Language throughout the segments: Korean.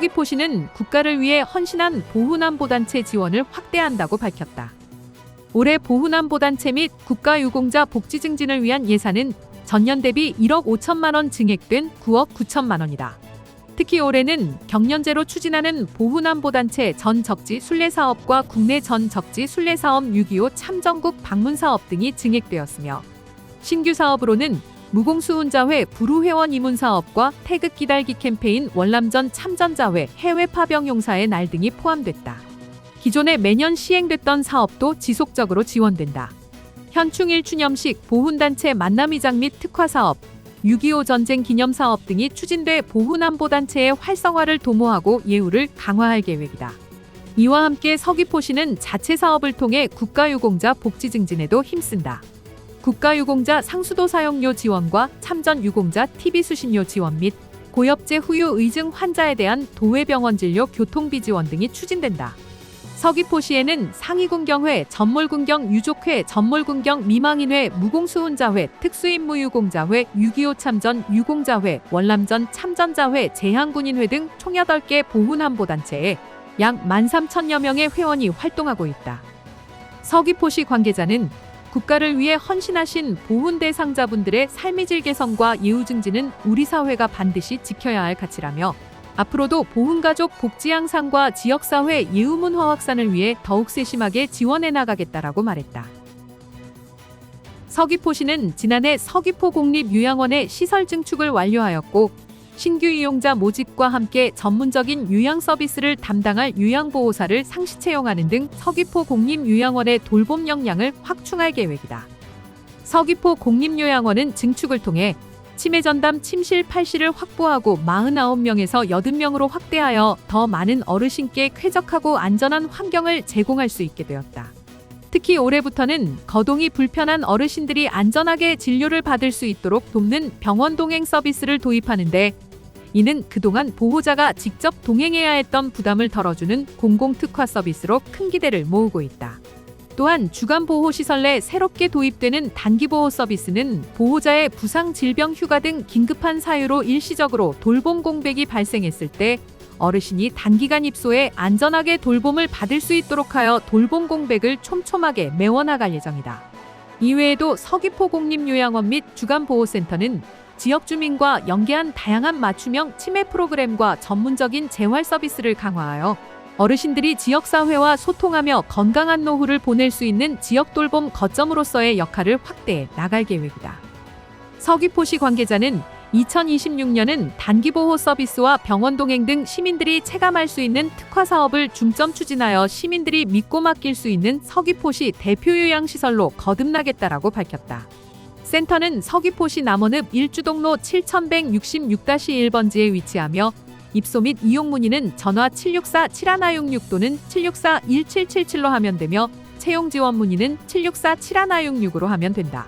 서귀포시는 국가를 위해 헌신한 보훈안보단체 지원을 확대한다고 밝혔다. 올해 보훈안보단체 및 국가유공자 복지 증진을 위한 예산은 전년 대비 1억 5천만 원 증액된 9억 9천만 원이다. 특히 올해는 경년제로 추진하는 보훈안보단체 전적지 순례사업과 국내 전적지 순례사업 6.25 참전국 방문사업 등이 증액되었으며 신규 사업으로는 무공수훈자회 부루회원 이문사업과 태극 기달기 캠페인 월남전 참전자회 해외 파병용사의 날 등이 포함됐다. 기존에 매년 시행됐던 사업도 지속적으로 지원된다. 현충일 추념식, 보훈단체 만남이장 및 특화사업, 6.25 전쟁 기념사업 등이 추진돼 보훈안보단체의 활성화를 도모하고 예우를 강화할 계획이다. 이와 함께 서귀포시는 자체 사업을 통해 국가유공자 복지 증진에도 힘쓴다. 국가유공자 상수도 사용료 지원과 참전 유공자 TB 수신료 지원 및 고엽제 후유 의증 환자에 대한 도외병원 진료 교통비 지원 등이 추진된다. 서귀포시에는 상위군경회, 전몰군경 유족회, 전몰군경 미망인회, 무공수훈자회, 특수임무유공자회, 6.25 참전 유공자회, 월남전 참전자회, 제향군인회 등 총 8개 보훈안보단체에 약 13,000여 명의 회원이 활동하고 있다. 서귀포시 관계자는 국가를 위해 헌신하신 보훈 대상자분들의 삶의 질 개선과 예우 증진은 우리 사회가 반드시 지켜야 할 가치라며 앞으로도 보훈가족 복지 향상과 지역사회 예우문화 확산을 위해 더욱 세심하게 지원해 나가겠다라고 말했다. 서귀포시는 지난해 서귀포국립요양원의 시설 증축을 완료하였고 신규 이용자 모집과 함께 전문적인 요양 서비스를 담당할 요양보호사를 상시 채용하는 등 서귀포국립요양원의 돌봄 역량을 확충할 계획이다. 서귀포국립요양원은 증축을 통해 치매 전담 침실 8실을 확보하고 49명에서 80명으로 확대하여 더 많은 어르신께 쾌적하고 안전한 환경을 제공할 수 있게 되었다. 특히 올해부터는 거동이 불편한 어르신들이 안전하게 진료를 받을 수 있도록 돕는 병원 동행 서비스를 도입하는데 이는 그동안 보호자가 직접 동행해야 했던 부담을 덜어주는 공공특화 서비스로 큰 기대를 모으고 있다. 또한 주간보호시설 내 새롭게 도입되는 단기보호 서비스는 보호자의 부상, 질병, 휴가 등 긴급한 사유로 일시적으로 돌봄 공백이 발생했을 때 어르신이 단기간 입소해 안전하게 돌봄을 받을 수 있도록 하여 돌봄 공백을 촘촘하게 메워나갈 예정이다. 이외에도 서귀포국립요양원 및 주간보호센터는 지역 주민과 연계한 다양한 맞춤형 치매 프로그램과 전문적인 재활 서비스를 강화하여 어르신들이 지역사회와 소통하며 건강한 노후를 보낼 수 있는 지역 돌봄 거점으로서의 역할을 확대해 나갈 계획이다. 서귀포시 관계자는 2026년은 단기보호 서비스와 병원 동행 등 시민들이 체감할 수 있는 특화 사업을 중점 추진하여 시민들이 믿고 맡길 수 있는 서귀포시 대표 요양시설로 거듭나겠다라고 밝혔다. 센터는 서귀포시 남원읍 1주동로 7166-1번지에 위치하며 입소 및 이용 문의는 전화 764-7166 또는 764-1777로 하면 되며 채용 지원 문의는 764-7166으로 하면 된다.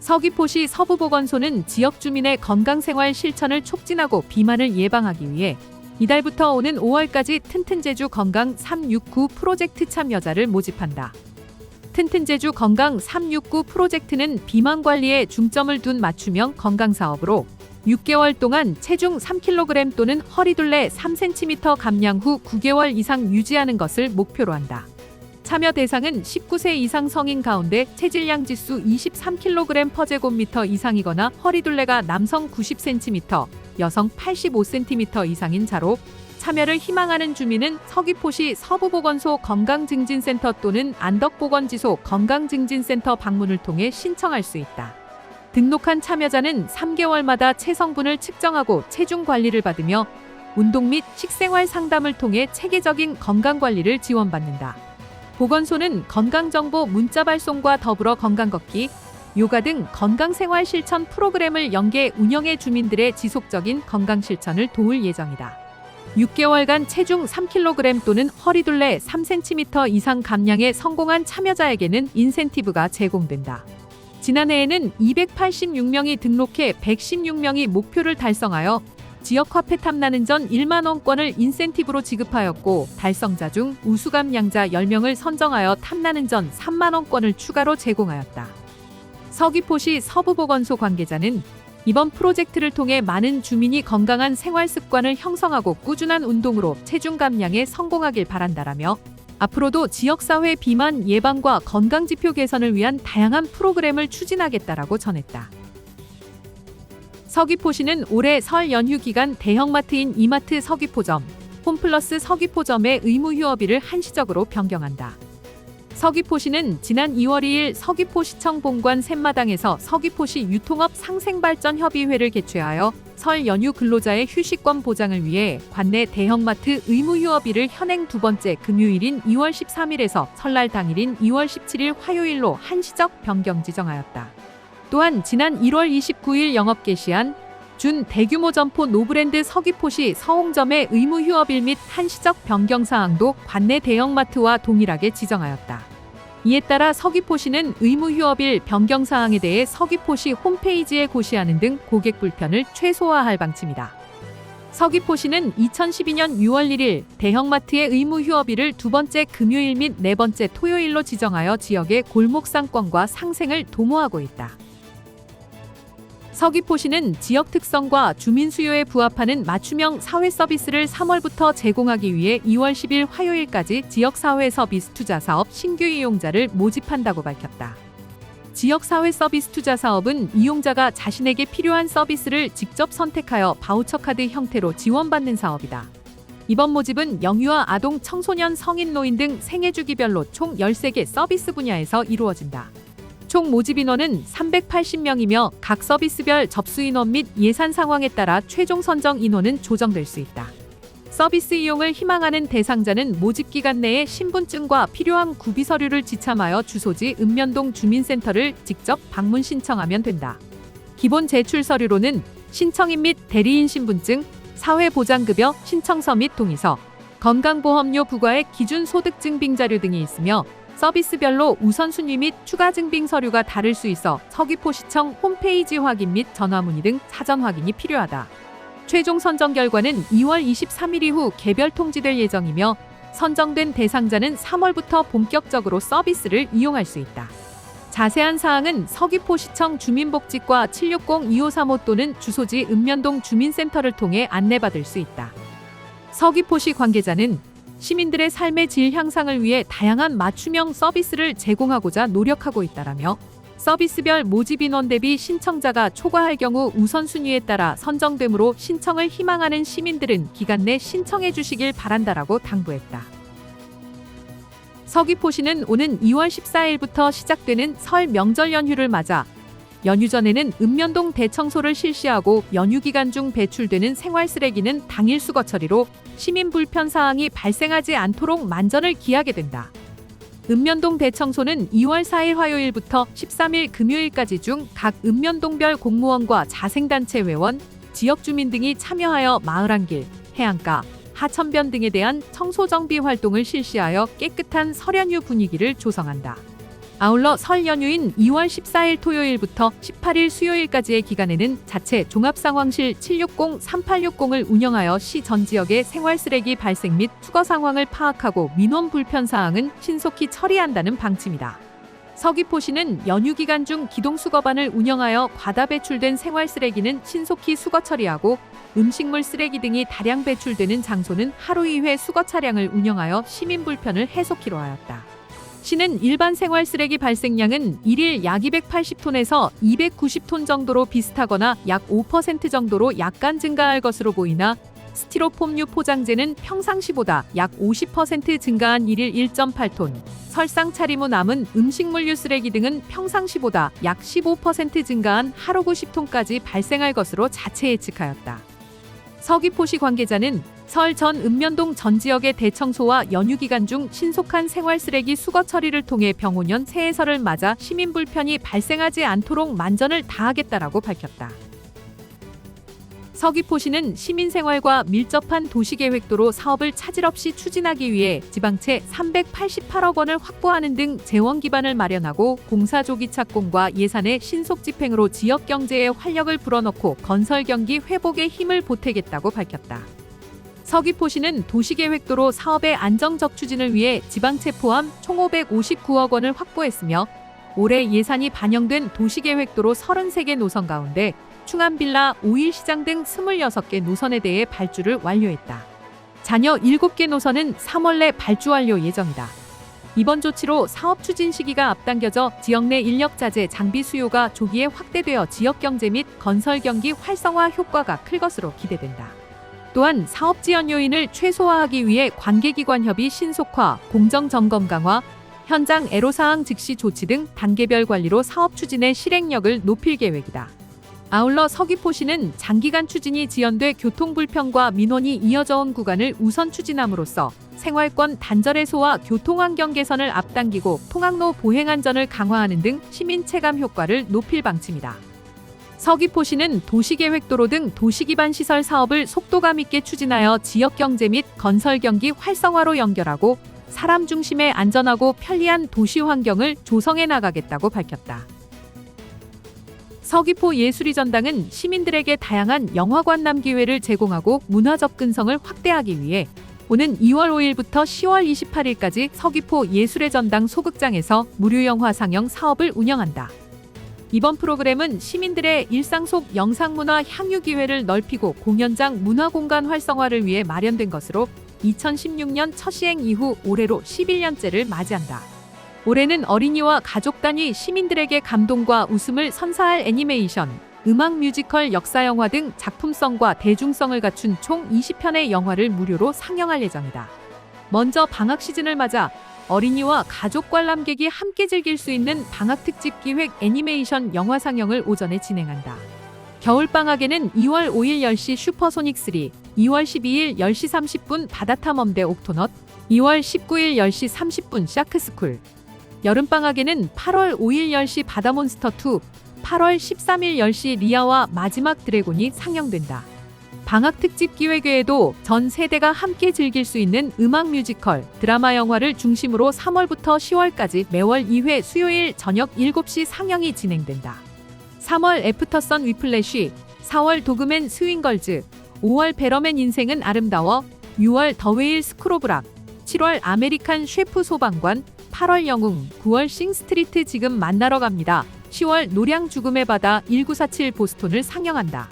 서귀포시 서부보건소는 지역 주민의 건강생활 실천을 촉진하고 비만을 예방하기 위해 이달부터 오는 5월까지 튼튼제주 건강 369 프로젝트 참여자를 모집한다. 튼튼제주 건강 369 프로젝트는 비만 관리에 중점을 둔 맞춤형 건강사업으로 6개월 동안 체중 3kg 또는 허리둘레 3cm 감량 후 9개월 이상 유지하는 것을 목표로 한다. 참여 대상은 19세 이상 성인 가운데 체질량 지수 23kg/제곱미터 이상이거나 허리둘레가 남성 90cm, 여성 85cm 이상인 자로 참여를 희망하는 주민은 서귀포시 서부보건소 건강증진센터 또는 안덕보건지소 건강증진센터 방문을 통해 신청할 수 있다. 등록한 참여자는 3개월마다 체성분을 측정하고 체중 관리를 받으며 운동 및 식생활 상담을 통해 체계적인 건강관리를 지원받는다. 보건소는 건강정보 문자 발송과 더불어 건강걷기, 요가 등 건강생활 실천 프로그램을 연계 운영해 주민들의 지속적인 건강 실천을 도울 예정이다. 6개월간 체중 3kg 또는 허리둘레 3cm 이상 감량에 성공한 참여자에게는 인센티브가 제공된다. 지난해에는 286명이 등록해 116명이 목표를 달성하여 지역 화폐 탐나는 전 1만 원권을 인센티브로 지급하였고 달성자 중 우수감량자 10명을 선정하여 탐나는 전 3만 원권을 추가로 제공하였다. 서귀포시 서부보건소 관계자는 이번 프로젝트를 통해 많은 주민이 건강한 생활 습관을 형성하고 꾸준한 운동으로 체중 감량에 성공하길 바란다라며 앞으로도 지역사회 비만 예방과 건강지표 개선을 위한 다양한 프로그램을 추진하겠다라고 전했다. 서귀포시는 올해 설 연휴 기간 대형마트인 이마트 서귀포점, 홈플러스 서귀포점의 의무 휴업일을 한시적으로 변경한다. 서귀포시는 지난 2월 2일 서귀포시청 본관 샘마당에서 서귀포시 유통업 상생발전협의회를 개최하여 설 연휴 근로자의 휴식권 보장을 위해 관내 대형마트 의무 휴업일을 현행 두 번째 금요일인 2월 13일에서 설날 당일인 2월 17일 화요일로 한시적 변경 지정하였다. 또한 지난 1월 29일 영업 개시한 준 대규모 점포 노브랜드 서귀포시 서홍점의 의무 휴업일 및 한시적 변경 사항도 관내 대형마트와 동일하게 지정하였다. 이에 따라 서귀포시는 의무 휴업일 변경 사항에 대해 서귀포시 홈페이지에 고시하는 등 고객 불편을 최소화할 방침이다. 서귀포시는 2012년 6월 1일 대형마트의 의무 휴업일을 두 번째 금요일 및 네 번째 토요일로 지정하여 지역의 골목 상권과 상생을 도모하고 있다. 서귀포시는 지역 특성과 주민 수요에 부합하는 맞춤형 사회 서비스를 3월부터 제공하기 위해 2월 10일 화요일까지 지역 사회 서비스 투자 사업 신규 이용자를 모집한다고 밝혔다. 지역 사회 서비스 투자 사업은 이용자가 자신에게 필요한 서비스를 직접 선택하여 바우처 카드 형태로 지원받는 사업이다. 이번 모집은 영유아, 아동, 청소년, 성인, 노인 등 생애주기별로 총 13개 서비스 분야에서 이루어진다. 총 모집 인원은 380명이며 각 서비스별 접수 인원 및 예산 상황에 따라 최종 선정 인원은 조정될 수 있다. 서비스 이용을 희망하는 대상자는 모집 기간 내에 신분증과 필요한 구비 서류를 지참하여 주소지 읍면동 주민센터를 직접 방문 신청하면 된다. 기본 제출 서류로는 신청인 및 대리인 신분증, 사회보장급여 신청서 및 동의서, 건강보험료 부과액 기준 소득증빙 자료 등이 있으며 서비스별로 우선순위 및 추가 증빙 서류가 다를 수 있어 서귀포시청 홈페이지 확인 및 전화 문의 등 사전 확인이 필요하다. 최종 선정 결과는 2월 23일 이후 개별 통지될 예정이며 선정된 대상자는 3월부터 본격적으로 서비스를 이용할 수 있다. 자세한 사항은 서귀포시청 주민복지과 760-2535 또는 주소지 읍면동 주민센터를 통해 안내받을 수 있다. 서귀포시 관계자는 시민들의 삶의 질 향상을 위해 다양한 맞춤형 서비스를 제공하고자 노력하고 있다라며 서비스별 모집 인원 대비 신청자가 초과할 경우 우선순위에 따라 선정되므로 신청을 희망하는 시민들은 기간 내 신청해 주시길 바란다라고 당부했다. 서귀포시는 오는 2월 14일부터 시작되는 설 명절 연휴를 맞아 연휴 전에는 읍면동 대청소를 실시하고 연휴 기간 중 배출되는 생활 쓰레기는 당일 수거 처리로 시민 불편 사항이 발생하지 않도록 만전을 기하게 된다. 읍면동 대청소는 2월 4일 화요일부터 13일 금요일까지 중 각 읍면동별 공무원과 자생단체 회원, 지역 주민 등이 참여하여 마을 안길, 해안가, 하천변 등에 대한 청소 정비 활동을 실시하여 깨끗한 설 연휴 분위기를 조성한다. 아울러 설 연휴인 2월 14일 토요일부터 18일 수요일까지의 기간에는 자체 종합상황실 760-3860을 운영하여 시 전 지역의 생활쓰레기 발생 및 수거 상황을 파악하고 민원 불편 사항은 신속히 처리한다는 방침이다. 서귀포시는 연휴 기간 중 기동수거반을 운영하여 과다 배출된 생활쓰레기는 신속히 수거 처리하고 음식물 쓰레기 등이 다량 배출되는 장소는 하루 2회 수거 차량을 운영하여 시민 불편을 해소키로 하였다. 시는 일반 생활 쓰레기 발생량은 1일 약 280톤에서 290톤 정도로 비슷하거나 약 5% 정도로 약간 증가할 것으로 보이나 스티로폼류 포장재는 평상시보다 약 50% 증가한 1일 1.8톤, 설상 차림 후 남은 음식물류 쓰레기 등은 평상시보다 약 15% 증가한 하루 90톤까지 발생할 것으로 자체 예측하였다. 서귀포시 관계자는 설 전 읍면동 전 지역의 대청소와 연휴 기간 중 신속한 생활 쓰레기 수거 처리를 통해 병오년 새해설을 맞아 시민 불편이 발생하지 않도록 만전을 다하겠다라고 밝혔다. 서귀포시는 시민생활과 밀접한 도시계획도로 사업을 차질 없이 추진하기 위해 지방채 388억 원을 확보하는 등 재원 기반을 마련하고 공사 조기 착공과 예산의 신속 집행으로 지역 경제에 활력을 불어넣고 건설 경기 회복에 힘을 보태겠다고 밝혔다. 서귀포시는 도시계획도로 사업의 안정적 추진을 위해 지방채 포함 총 559억 원을 확보했으며 올해 예산이 반영된 도시계획도로 33개 노선 가운데 충암빌라, 5일시장 등 26개 노선에 대해 발주를 완료했다. 잔여 7개 노선은 3월 내 발주 완료 예정이다. 이번 조치로 사업 추진 시기가 앞당겨져 지역 내 인력 자재 장비 수요가 조기에 확대되어 지역 경제 및 건설 경기 활성화 효과가 클 것으로 기대된다. 또한 사업 지연 요인을 최소화하기 위해 관계기관 협의 신속화, 공정 점검 강화, 현장 애로사항 즉시 조치 등 단계별 관리로 사업 추진의 실행력을 높일 계획이다. 아울러 서귀포시는 장기간 추진이 지연돼 교통불편과 민원이 이어져 온 구간을 우선 추진함으로써 생활권 단절 해소와 교통환경 개선을 앞당기고 통학로 보행안전을 강화하는 등 시민 체감 효과를 높일 방침이다. 서귀포시는 도시계획도로 등 도시기반 시설 사업을 속도감 있게 추진하여 지역 경제 및 건설 경기 활성화로 연결하고 사람 중심의 안전하고 편리한 도시 환경을 조성해 나가겠다고 밝혔다. 서귀포 예술이 전당은 시민들에게 다양한 영화 관람 기회를 제공하고 문화 접근성을 확대하기 위해 오는 2월 5일부터 10월 28일까지 서귀포 예술의 전당 소극장에서 무료 영화 상영 사업을 운영한다. 이번 프로그램은 시민들의 일상 속 영상문화 향유 기회를 넓히고 공연장 문화공간 활성화를 위해 마련된 것으로 2016년 첫 시행 이후 올해로 11년째를 맞이한다. 올해는 어린이와 가족 단위 시민들에게 감동과 웃음을 선사할 애니메이션, 음악 뮤지컬 역사영화 등 작품성과 대중성을 갖춘 총 20편의 영화를 무료로 상영할 예정이다. 먼저 방학 시즌을 맞아 어린이와 가족 관람객이 함께 즐길 수 있는 방학특집 기획 애니메이션 영화 상영을 오전에 진행한다. 겨울방학에는 2월 5일 10시 슈퍼소닉 3, 2월 12일 10시 30분 바다탐험대 옥토넛, 2월 19일 10시 30분 샤크스쿨, 여름방학에는 8월 5일 10시 바다몬스터 2, 8월 13일 10시 리아와 마지막 드래곤이 상영된다. 방학 특집 기획 외에도 전 세대가 함께 즐길 수 있는 음악 뮤지컬, 드라마 영화를 중심으로 3월부터 10월까지 매월 2회 수요일 저녁 7시 상영이 진행된다. 3월 애프터선 위플래시, 4월 도그맨 스윙걸즈, 5월 베러맨 인생은 아름다워, 6월 더 웨일 스크로브락, 7월 아메리칸 셰프 소방관, 8월 영웅, 9월 싱스트리트 지금 만나러 갑니다. 10월 노량 죽음의 바다 1947 보스톤을 상영한다.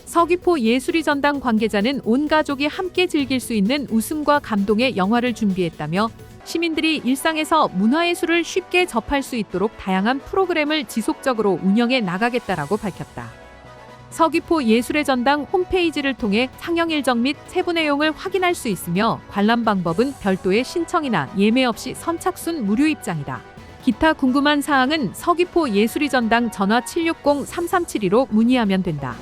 서귀포 예술이 전당 관계자는 온 가족이 함께 즐길 수 있는 웃음과 감동의 영화를 준비했다며 시민들이 일상에서 문화예술을 쉽게 접할 수 있도록 다양한 프로그램을 지속적으로 운영해 나가겠다라고 밝혔다. 서귀포 예술의 전당 홈페이지를 통해 상영 일정 및 세부 내용을 확인할 수 있으며 관람 방법은 별도의 신청이나 예매 없이 선착순 무료 입장이다. 기타 궁금한 사항은 서귀포 예술이 전당 전화 760-3372로 문의하면 된다.